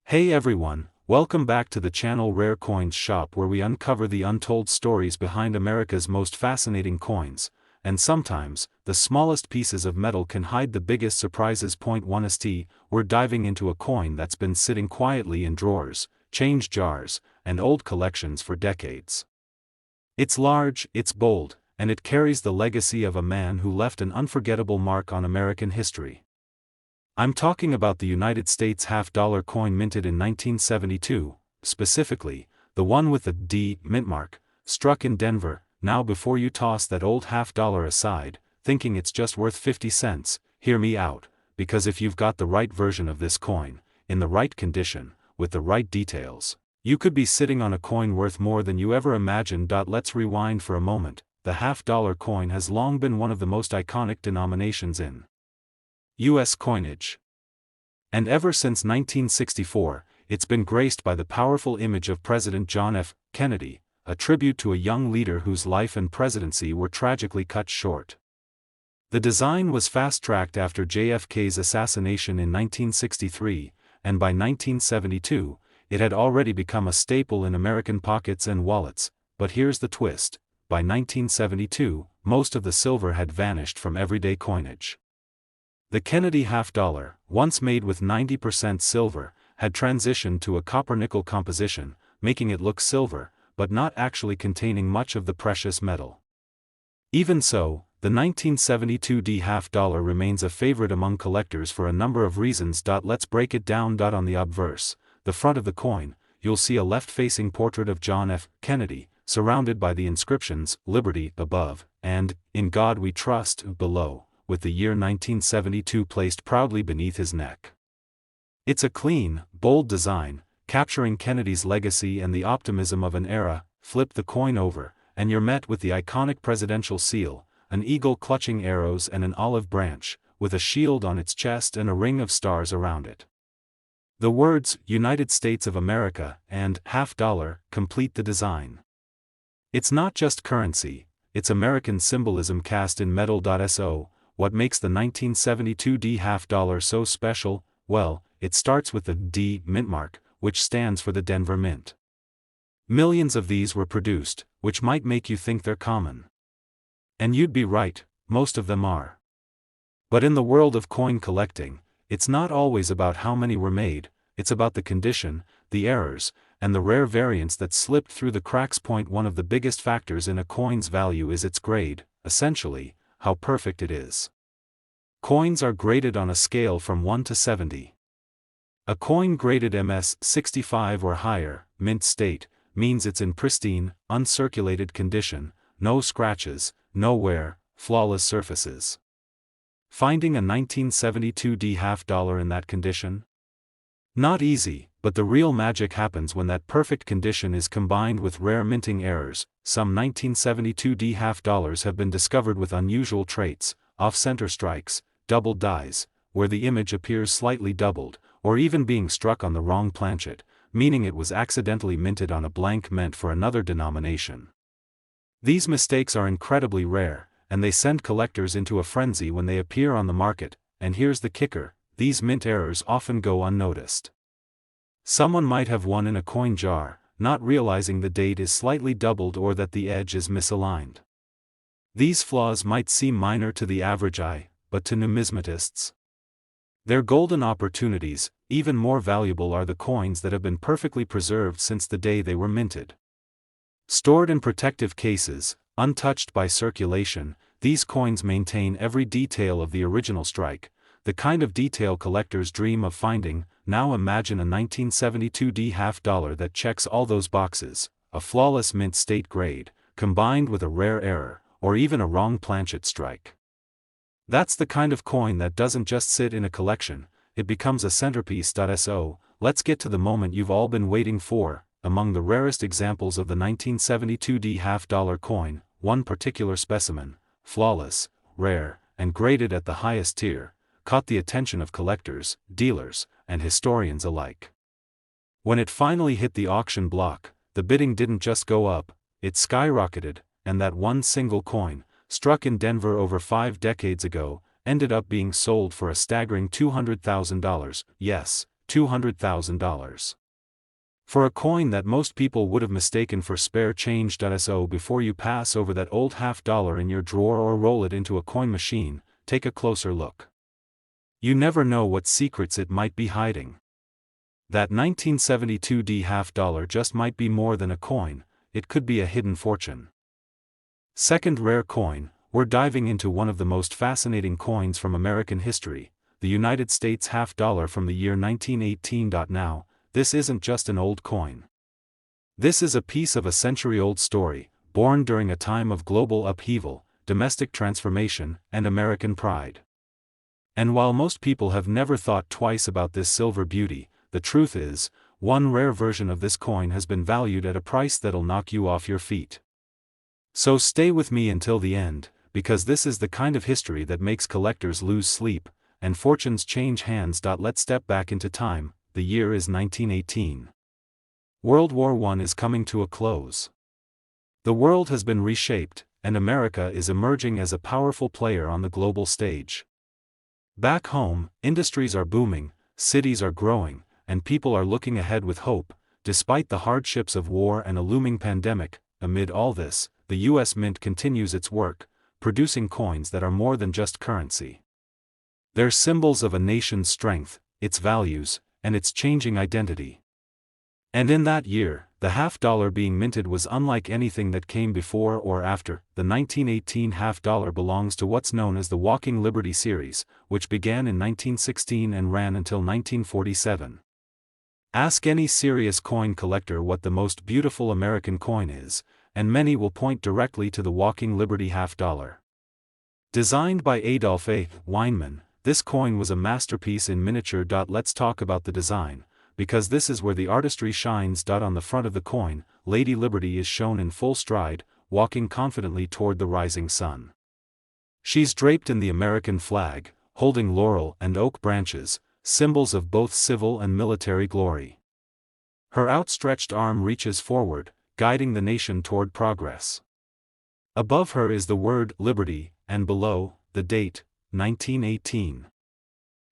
Hey everyone, welcome back to the channel Rare Coins Shop, where we uncover the untold stories behind America's most fascinating coins, and sometimes, the smallest pieces of metal can hide the biggest surprises. Point 1st, we're diving into a coin that's been sitting quietly in drawers, change jars, and old collections for decades. It's large, it's bold, and it carries the legacy of a man who left an unforgettable mark on American history. I'm talking about the United States half-dollar coin minted in 1972, specifically, the one with the D mint mark, struck in Denver. Now before you toss that old half-dollar aside, thinking it's just worth 50 cents, hear me out, because if you've got the right version of this coin, in the right condition, with the right details, you could be sitting on a coin worth more than you ever imagined. Let's rewind for a moment. The half-dollar coin has long been one of the most iconic denominations in U.S. coinage. And ever since 1964, it's been graced by the powerful image of President John F. Kennedy, a tribute to a young leader whose life and presidency were tragically cut short. The design was fast-tracked after JFK's assassination in 1963, and by 1972, it had already become a staple in American pockets and wallets. But here's the twist: by 1972, most of the silver had vanished from everyday coinage. The Kennedy half-dollar, once made with 90% silver, had transitioned to a copper-nickel composition, making it look silver, but not actually containing much of the precious metal. Even so, the 1972 D half-dollar remains a favorite among collectors for a number of reasons. Let's break it down. On the obverse, the front of the coin, you'll see a left-facing portrait of John F. Kennedy, surrounded by the inscriptions, "Liberty" above, and "In God We Trust" below, with the year 1972 placed proudly beneath his neck. It's a clean, bold design, capturing Kennedy's legacy and the optimism of an era. Flip the coin over, and you're met with the iconic presidential seal, an eagle clutching arrows and an olive branch, with a shield on its chest and a ring of stars around it. The words "United States of America" and "half-dollar" complete the design. It's not just currency, it's American symbolism cast in metal. So, what makes the 1972 D half-dollar so special? Well, it starts with the D mint mark, which stands for the Denver Mint. Millions of these were produced, which might make you think they're common. And you'd be right, most of them are. But in the world of coin collecting, it's not always about how many were made, it's about the condition, the errors, and the rare variants that slipped through the cracks. One of the biggest factors in a coin's value is its grade, essentially, how perfect it is. Coins are graded on a scale from 1 to 70. A coin graded MS 65 or higher, mint state, means it's in pristine, uncirculated condition, no scratches, no wear, flawless surfaces. Finding a 1972 D half-dollar in that condition? Not easy, but the real magic happens when that perfect condition is combined with rare minting errors. Some 1972 D half-dollars have been discovered with unusual traits, off-center strikes, doubled dies, where the image appears slightly doubled, or even being struck on the wrong planchet, meaning it was accidentally minted on a blank meant for another denomination. These mistakes are incredibly rare, and they send collectors into a frenzy when they appear on the market. And here's the kicker: these mint errors often go unnoticed. Someone might have one in a coin jar, not realizing the date is slightly doubled or that the edge is misaligned. These flaws might seem minor to the average eye, but to numismatists, they're golden opportunities. Even more valuable are the coins that have been perfectly preserved since the day they were minted. Stored in protective cases, untouched by circulation, these coins maintain every detail of the original strike, the kind of detail collectors dream of finding. Now imagine a 1972 D half-dollar that checks all those boxes: a flawless mint state grade, combined with a rare error, or even a wrong planchet strike. That's the kind of coin that doesn't just sit in a collection, it becomes a centerpiece. So, let's get to the moment you've all been waiting for. Among the rarest examples of the 1972 D half-dollar coin, one particular specimen, flawless, rare, and graded at the highest tier, caught the attention of collectors, dealers, and historians alike. When it finally hit the auction block, the bidding didn't just go up, it skyrocketed, and that one single coin, struck in Denver over 5 decades ago, ended up being sold for a staggering $200,000. Yes, $200,000. For a coin that most people would have mistaken for spare change. So before you pass over that old $50 in your drawer or roll it into a coin machine, take a closer look. You never know what secrets it might be hiding. That 1972 $50 just might be more than a coin, it could be a hidden fortune. Second rare coin, we're diving into one of the most fascinating coins from American history, the United States $50 from the year 1918. Now, this isn't just an old coin. This is a piece of a century-old story, born during a time of global upheaval, domestic transformation, and American pride. And while most people have never thought twice about this silver beauty, the truth is, one rare version of this coin has been valued at a price that'll knock you off your feet. So stay with me until the end, because this is the kind of history that makes collectors lose sleep, and fortunes change hands. Let's step back into time. The year is 1918. World War I is coming to a close. The world has been reshaped, and America is emerging as a powerful player on the global stage. Back home, industries are booming, cities are growing, and people are looking ahead with hope, despite the hardships of war and a looming pandemic. Amid all this, the U.S. Mint continues its work, producing coins that are more than just currency. They're symbols of a nation's strength, its values, and its changing identity. And in that year, the $50 being minted was unlike anything that came before or after. The 1918 $50 belongs to what's known as the Walking Liberty series, which began in 1916 and ran until 1947. Ask any serious coin collector what the most beautiful American coin is, and many will point directly to the Walking Liberty $50. Designed by Adolph A. Weinman, this coin was a masterpiece in miniature. Let's talk about the design, because this is where the artistry shines. On the front of the coin, Lady Liberty is shown in full stride, walking confidently toward the rising sun. She's draped in the American flag, holding laurel and oak branches, symbols of both civil and military glory. Her outstretched arm reaches forward, guiding the nation toward progress. Above her is the word Liberty, and below, the date, 1918.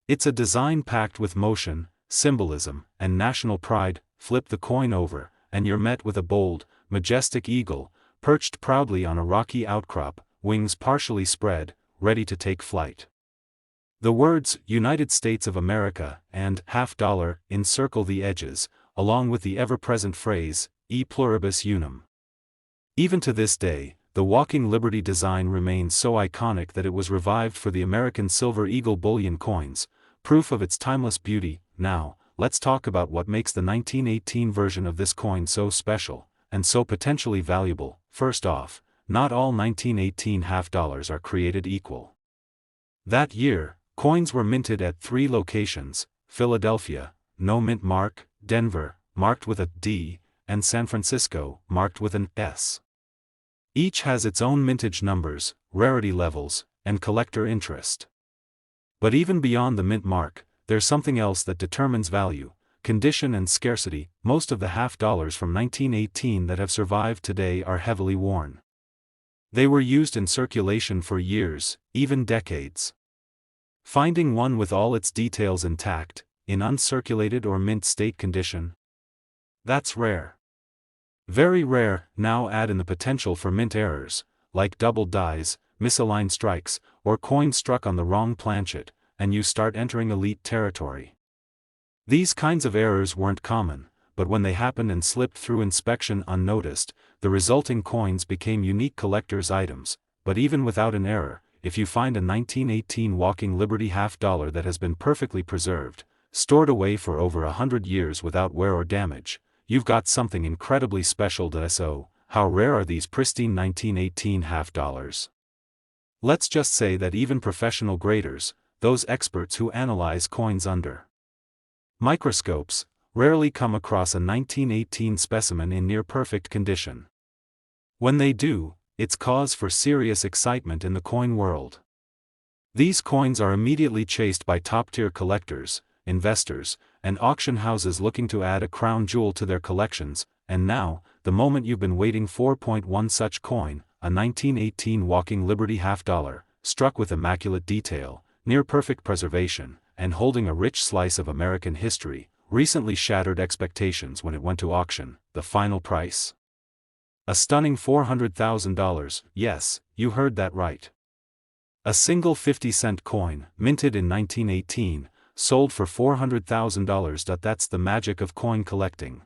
It's a design packed with motion, symbolism, and national pride. Flip the coin over, and you're met with a bold, majestic eagle, perched proudly on a rocky outcrop, wings partially spread, ready to take flight. The words United States of America and $50 encircle the edges, along with the ever-present phrase, E pluribus unum. Even to this day, the Walking Liberty design remains so iconic that it was revived for the American Silver Eagle bullion coins, proof of its timeless beauty. Now, let's talk about what makes the 1918 version of this coin so special, and so potentially valuable. First off, not all 1918 $50 are created equal. That year, coins were minted at 3 locations: Philadelphia, no mint mark; Denver, marked with a D; and San Francisco, marked with an S. Each has its own mintage numbers, rarity levels, and collector interest. But even beyond the mint mark, there's something else that determines value: condition and scarcity. Most of the $50 from 1918 that have survived today are heavily worn. They were used in circulation for years, even decades. Finding one with all its details intact, in uncirculated or mint state condition, that's rare. Very rare. Now add in the potential for mint errors, like double dies, misaligned strikes, or coins struck on the wrong planchet, and you start entering elite territory. These kinds of errors weren't common, but when they happened and slipped through inspection unnoticed, the resulting coins became unique collector's items. But even without an error, if you find a 1918 Walking Liberty $50 that has been perfectly preserved, stored away for over 100 years without wear or damage, you've got something incredibly special. So, how rare are these pristine 1918 $50? Let's just say that even professional graders, those experts who analyze coins under microscopes, rarely come across a 1918 specimen in near-perfect condition. When they do, it's cause for serious excitement in the coin world. These coins are immediately chased by top-tier collectors, investors, and auction houses looking to add a crown jewel to their collections. And now, the moment you've been waiting for. One such coin, a 1918 Walking Liberty $50, struck with immaculate detail, near-perfect preservation, and holding a rich slice of American history, recently shattered expectations when it went to auction. The final price? A stunning $400,000, yes, you heard that right. A single 50-cent coin, minted in 1918, sold for $400,000. That's the magic of coin collecting.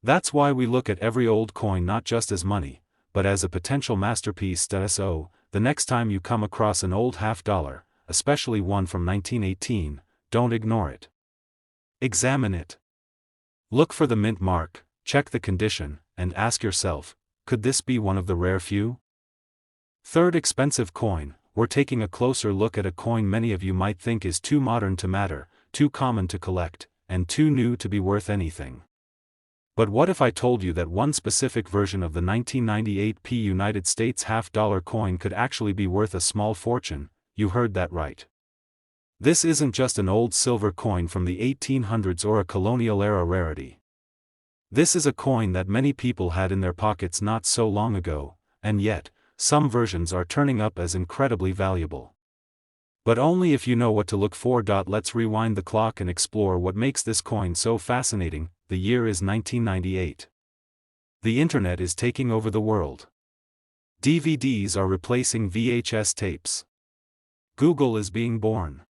That's why we look at every old coin not just as money, but as a potential masterpiece. So, the next time you come across an old half-dollar, especially one from 1918, don't ignore it. Examine it. Look for the mint mark, check the condition, and ask yourself, could this be one of the rare few? Third expensive coin, we're taking a closer look at a coin many of you might think is too modern to matter, too common to collect, and too new to be worth anything. But what if I told you that one specific version of the 1998 United States half-dollar coin could actually be worth a small fortune? You heard that right. This isn't just an old silver coin from the 1800s or a colonial-era rarity. This is a coin that many people had in their pockets not so long ago, and yet, some versions are turning up as incredibly valuable. But only if you know what to look for. Let's rewind the clock and explore what makes this coin so fascinating. The year is 1998. The internet is taking over the world. DVDs are replacing VHS tapes. Google is being born.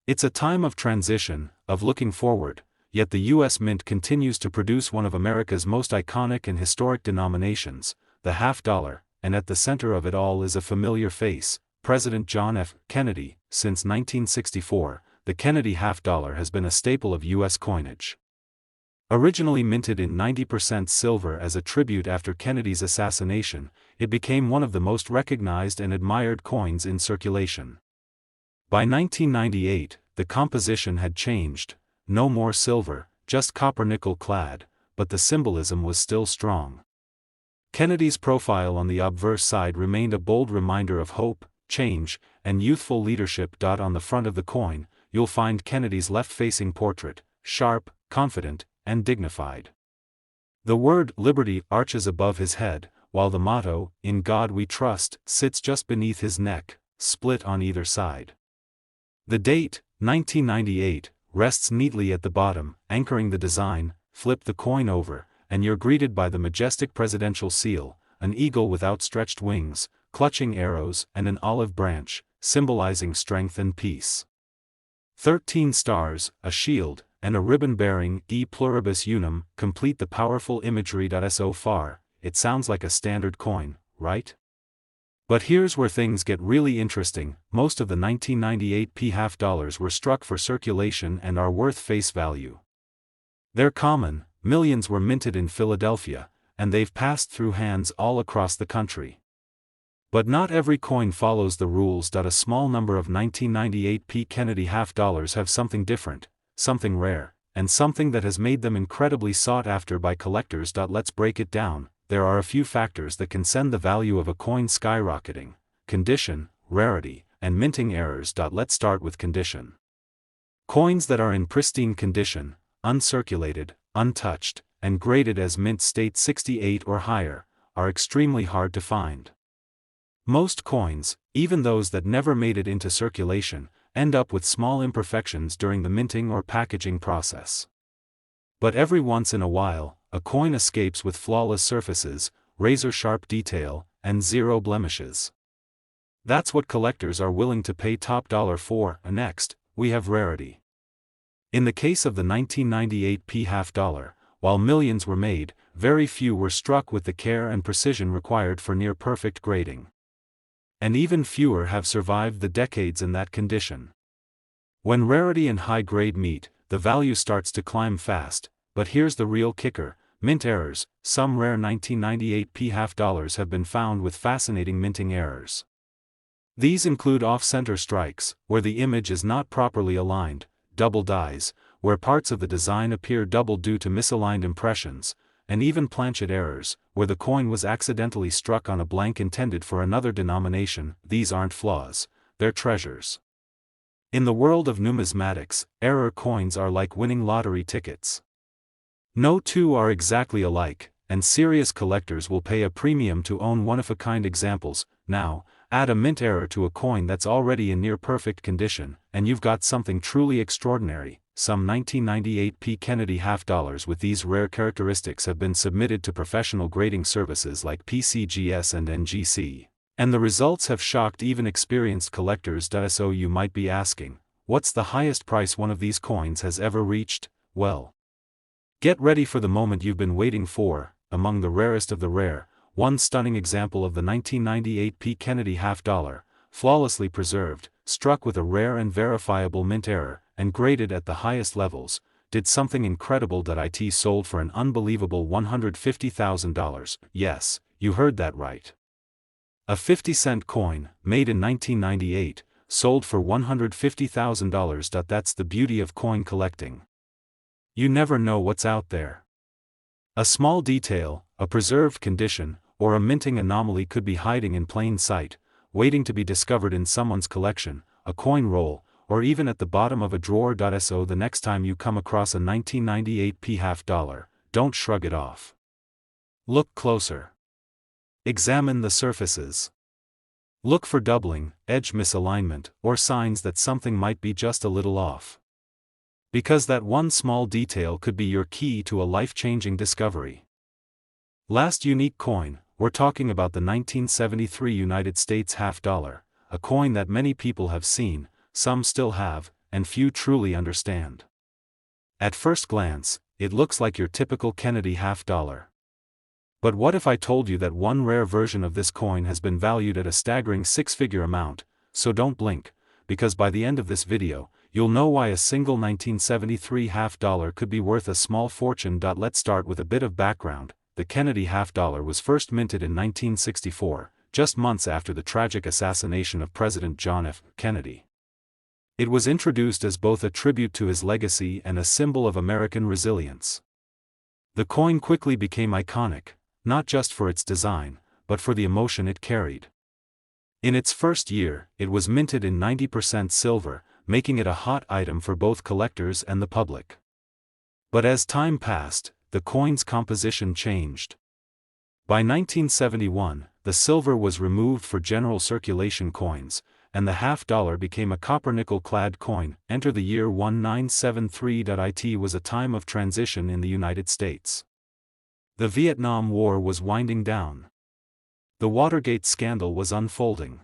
It's a time of transition, of looking forward, yet the U.S. Mint continues to produce one of America's most iconic and historic denominations, the half-dollar, and at the center of it all is a familiar face, President John F. Kennedy. Since 1964, the Kennedy half-dollar has been a staple of U.S. coinage. Originally minted in 90% silver as a tribute after Kennedy's assassination, it became one of the most recognized and admired coins in circulation. By 1998, the composition had changed, no more silver, just copper-nickel clad, but the symbolism was still strong. Kennedy's profile on the obverse side remained a bold reminder of hope, change, and youthful leadership. On the front of the coin, you'll find Kennedy's left-facing portrait, sharp, confident, and dignified. The word liberty arches above his head, while the motto, "In God We Trust," sits just beneath his neck, split on either side. The date, 1998, rests neatly at the bottom, anchoring the design. Flip the coin over, and you're greeted by the majestic presidential seal, an eagle with outstretched wings, clutching arrows, and an olive branch, symbolizing strength and peace. 13 stars, a shield, and a ribbon bearing E pluribus unum complete the powerful imagery. So far, it sounds like a standard coin, right? But here's where things get really interesting. Most of the 1998 half-dollars were struck for circulation and are worth face value. They're common, millions were minted in Philadelphia, and they've passed through hands all across the country. But not every coin follows the rules. A small number of 1998 Kennedy half-dollars have something different, something rare, and something that has made them incredibly sought after by collectors. Let's break it down. There are a few factors that can send the value of a coin skyrocketing: condition, rarity, and minting errors. Let's start with condition. Coins that are in pristine condition, uncirculated, untouched, and graded as mint state 68 or higher, are extremely hard to find. Most coins, even those that never made it into circulation, end up with small imperfections during the minting or packaging process. But every once in a while, a coin escapes with flawless surfaces, razor-sharp detail, and zero blemishes. That's what collectors are willing to pay top dollar for. Next, we have rarity. In the case of the 1998 half-dollar, while millions were made, very few were struck with the care and precision required for near-perfect grading. And even fewer have survived the decades in that condition. When rarity and high grade meet, the value starts to climb fast. But here's the real kicker: mint errors. Some rare 1998 half-dollars have been found with fascinating minting errors. These include off-center strikes, where the image is not properly aligned, double dies, where parts of the design appear double due to misaligned impressions, and even planchet errors, where the coin was accidentally struck on a blank intended for another denomination. These aren't flaws, they're treasures. In the world of numismatics, error coins are like winning lottery tickets. No two are exactly alike, and serious collectors will pay a premium to own one-of-a-kind examples. Now, Add a mint error to a coin that's already in near-perfect condition, and you've got something truly extraordinary. Some 1998 P. Kennedy half dollars with these rare characteristics have been submitted to professional grading services like PCGS and NGC. And the results have shocked even experienced collectors. So you might be asking, what's the highest price one of these coins has ever reached? Well, get ready for the moment you've been waiting for. Among the rarest of the rare, one stunning example of the 1998 P. Kennedy half dollar, flawlessly preserved, struck with a rare and verifiable mint error, and graded at the highest levels, did something incredible. It sold for an unbelievable $150,000. Yes, you heard that right. A 50-cent coin, made in 1998, sold for $150,000. That's the beauty of coin collecting. You never know what's out there. A small detail, a preserved condition, or a minting anomaly could be hiding in plain sight, waiting to be discovered in someone's collection, a coin roll, or even at the bottom of a drawer. So the next time you come across a 1998 P half dollar, don't shrug it off. Look closer. Examine the surfaces. Look for doubling, edge misalignment, or signs that something might be just a little off. Because that one small detail could be your key to a life-changing discovery. Last unique coin, we're talking about the 1973 United States half dollar, a coin that many people have seen, some still have, and few truly understand. At first glance, it looks like your typical Kennedy half dollar. But what if I told you that one rare version of this coin has been valued at a staggering six-figure amount? So don't blink, because by the end of this video, you'll know why a single 1973 half dollar could be worth a small fortune. Let's start with a bit of background. The Kennedy half dollar was first minted in 1964, just months after the tragic assassination of President John F. Kennedy. It was introduced as both a tribute to his legacy and a symbol of American resilience. The coin quickly became iconic, not just for its design, but for the emotion it carried. In its first year, it was minted in 90% silver, making it a hot item for both collectors and the public. But as time passed, the coin's composition changed. By 1971, the silver was removed for general circulation coins, and the half dollar became a copper-nickel-clad coin. Enter the year 1973. It was a time of transition in the United States. The Vietnam War was winding down. The Watergate scandal was unfolding.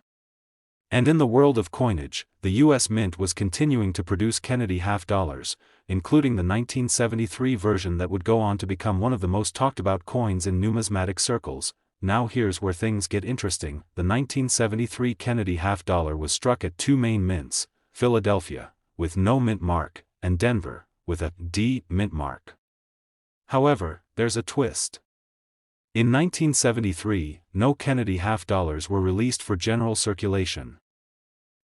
And in the world of coinage, the U.S. Mint was continuing to produce Kennedy half dollars, including the 1973 version that would go on to become one of the most talked about coins in numismatic circles. Now here's where things get interesting. The 1973 Kennedy half dollar was struck at two main mints, Philadelphia, with no mint mark, and Denver, with a D mint mark. However, there's a twist. In 1973, no Kennedy half dollars were released for general circulation.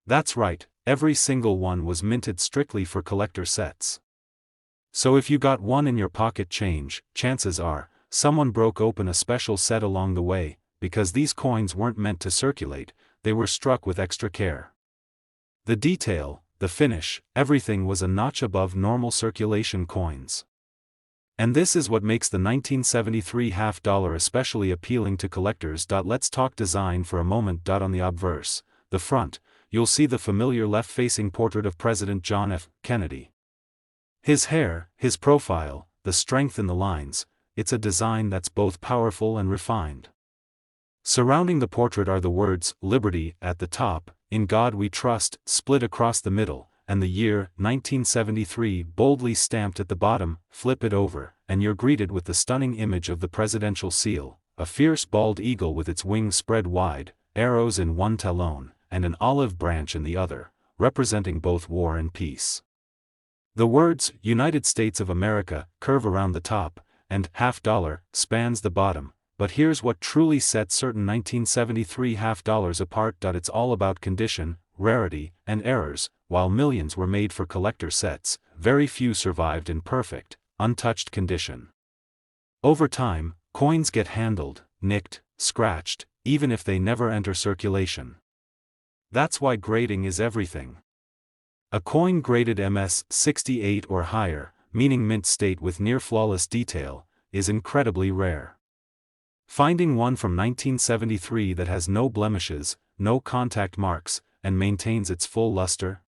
That's right, every single one was minted strictly for collector sets. So if you got one in your pocket change, chances are, someone broke open a special set along the way, because these coins weren't meant to circulate, they were struck with extra care. The detail, the finish, everything was a notch above normal circulation coins. And this is what makes the 1973 half dollar especially appealing to collectors. Let's talk design for a moment. On the obverse, the front, you'll see the familiar left-facing portrait of President John F. Kennedy. His hair, his profile, the strength in the lines, it's a design that's both powerful and refined. Surrounding the portrait are the words, Liberty, at the top, In God We Trust, split across the middle, and the year, 1973, boldly stamped at the bottom. Flip it over, and you're greeted with the stunning image of the presidential seal, a fierce bald eagle with its wings spread wide, arrows in one talon, and an olive branch in the other, representing both war and peace. The words, United States of America, curve around the top, and half dollar spans the bottom. But here's what truly sets certain 1973 half dollars apart. It's all about condition, rarity, and errors. While millions were made for collector sets, very few survived in perfect, untouched condition. Over time, coins get handled, nicked, scratched, even if they never enter circulation. That's why grading is everything. A coin graded MS 68 or higher, meaning mint state with near-flawless detail, is incredibly rare. Finding one from 1973 that has no blemishes, no contact marks, and maintains its full luster?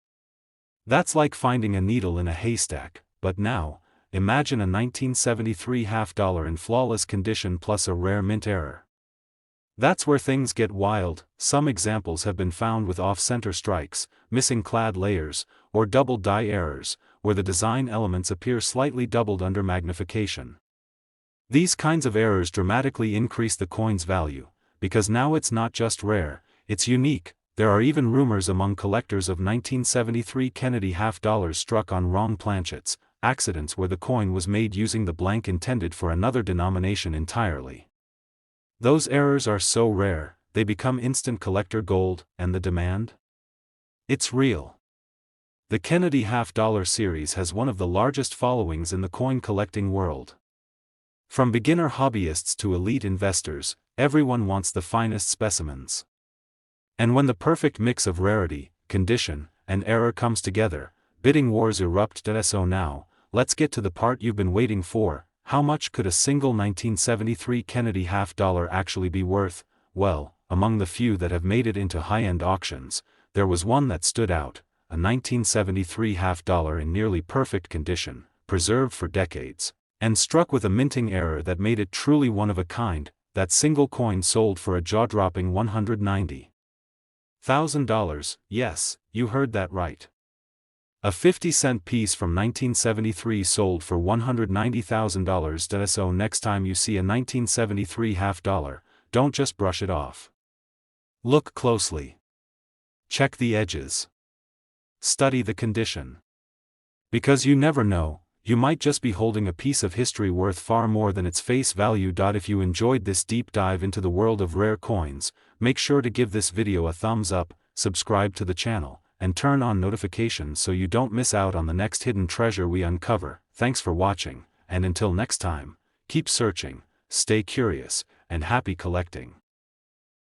That's like finding a needle in a haystack, but now, imagine a 1973 half-dollar in flawless condition plus a rare mint error. That's where things get wild. Some examples have been found with off-center strikes, missing clad layers, or double die errors, where the design elements appear slightly doubled under magnification. These kinds of errors dramatically increase the coin's value, because now it's not just rare, it's unique. There are even rumors among collectors of 1973 Kennedy half-dollars struck on wrong planchets, accidents where the coin was made using the blank intended for another denomination entirely. Those errors are so rare, they become instant collector gold, and the demand? It's real. The Kennedy half-dollar series has one of the largest followings in the coin collecting world. From beginner hobbyists to elite investors, everyone wants the finest specimens. And when the perfect mix of rarity, condition, and error comes together, bidding wars erupt. So now, let's get to the part you've been waiting for. How much could a single 1973 Kennedy half-dollar actually be worth? Well, among the few that have made it into high-end auctions, there was one that stood out, a 1973 half-dollar in nearly perfect condition, preserved for decades, and struck with a minting error that made it truly one of a kind. That single coin sold for a jaw-dropping $190,000, yes, you heard that right. A 50-cent piece from 1973 sold for $190,000. So next time you see a 1973 half-dollar, don't just brush it off. Look closely. Check the edges. Study the condition. Because you never know, you might just be holding a piece of history worth far more than its face value. If you enjoyed this deep dive into the world of rare coins, make sure to give this video a thumbs up, subscribe to the channel, and turn on notifications so you don't miss out on the next hidden treasure we uncover. Thanks for watching, and until next time, keep searching, stay curious, and happy collecting.